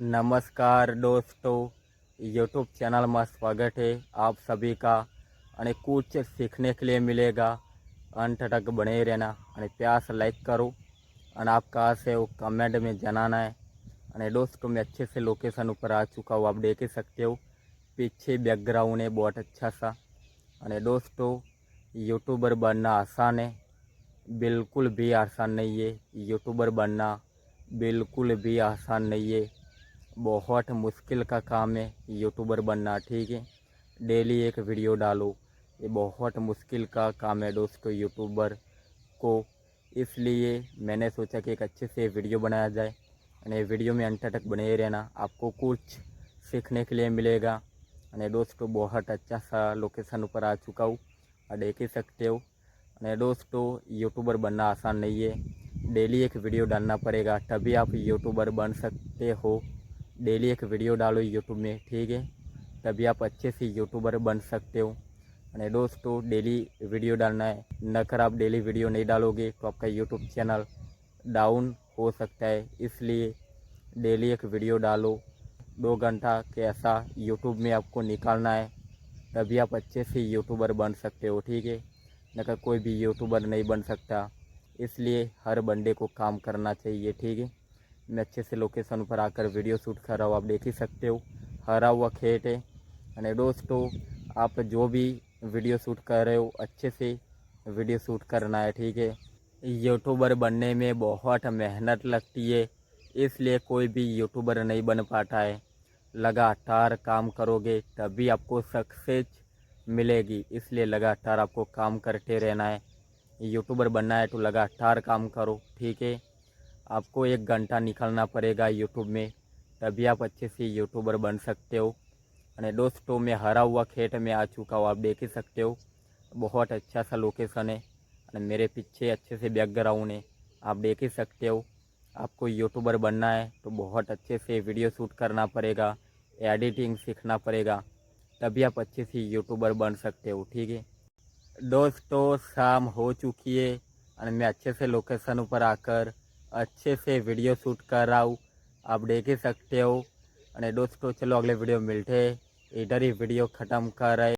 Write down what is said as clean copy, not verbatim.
नमस्कार दोस्तों, YouTube channel में स्वागत है आप सभी का। અને कुछ सीखने के लिए मिलेगा, अंत तक बने रहना અને प्यार से लाइक करो और आप कहाँ से हो कमेंट में जनाना है। અને दोस्तों मैं अच्छे से लोकेशन ऊपर आ चुका हूँ, आप देख ही सकते हो पीछे बैकग्राउंड है बहुत अच्छा सा। અને दोस्तों यूट्यूबर बनना आसान है, बिल्कुल भी आसान नहीं है। यूट्यूबर बनना बिल्कुल भी आसान नहीं है, बहुत मुश्किल का काम है यूट्यूबर बनना। ठीक है, डेली एक वीडियो डालो, ये बहुत मुश्किल का काम है दोस्तों यूट्यूबर को। इसलिए मैंने सोचा कि एक अच्छे से वीडियो बनाया जाए और वीडियो में अंत तक बने रहना, आपको कुछ सीखने के लिए मिलेगा। और दोस्तों बहुत अच्छा सा लोकेशन ऊपर आ चुका हूँ, आप देख ही सकते हो। और दोस्तों यूट्यूबर बनना आसान नहीं है, डेली एक वीडियो डालना पड़ेगा तभी आप यूट्यूबर बन सकते हो। डेली एक वीडियो डालो यूट्यूब में, ठीक है, तभी आप अच्छे से यूट्यूबर बन सकते हो। और दोस्तों डेली वीडियो डालना है, नकर आप डेली वीडियो नहीं डालोगे तो आपका यूट्यूब चैनल डाउन हो सकता है। इसलिए डेली एक वीडियो डालो, 2 घंटा के ऐसा यूट्यूब में आपको निकालना है, तभी आप अच्छे से यूट्यूबर बन सकते हो। ठीक है, नकर कोई भी यूट्यूबर नहीं बन सकता, इसलिए हर बंदे को काम करना चाहिए। ठीक है, मैं अच्छे से लोकेशन पर आकर वीडियो शूट कर रहा हूँ, आप देख ही सकते हो हरा हुआ खेत है। और दोस्तों आप जो भी वीडियो शूट कर रहे हो अच्छे से वीडियो शूट करना है। ठीक है, यूट्यूबर बनने में बहुत मेहनत लगती है, इसलिए कोई भी यूट्यूबर नहीं बन पाता है। लगातार काम करोगे तभी आपको सक्सेस मिलेगी, इसलिए लगातार आपको काम करते रहना है। यूट्यूबर बनना है तो लगातार काम करो। ठीक है, आपको 1 घंटा निकालना पड़ेगा यूट्यूब में, तभी आप अच्छे से यूट्यूबर बन सकते हो। और दोस्तों मैं हरा हुआ खेत में आ चुका हूँ, आप देख ही सकते हो बहुत अच्छा सा लोकेशन है और मेरे पीछे अच्छे से बैकग्राउंड है, आप देख ही सकते हो। आपको यूट्यूबर बनना है तो बहुत अच्छे से वीडियो शूट करना पड़ेगा, एडिटिंग सीखना पड़ेगा, तभी आप अच्छे से यूट्यूबर बन सकते हो। ठीक है दोस्तों, शाम हो चुकी है और मैं अच्छे से लोकेशन पर आकर अच्छे से वीडियो शूट कर रहा हूँ, आप देख ही सकते हो। और दोस्तों चलो अगले वीडियो में मिलते हैं, इधर ही वीडियो ख़त्म कर रहे।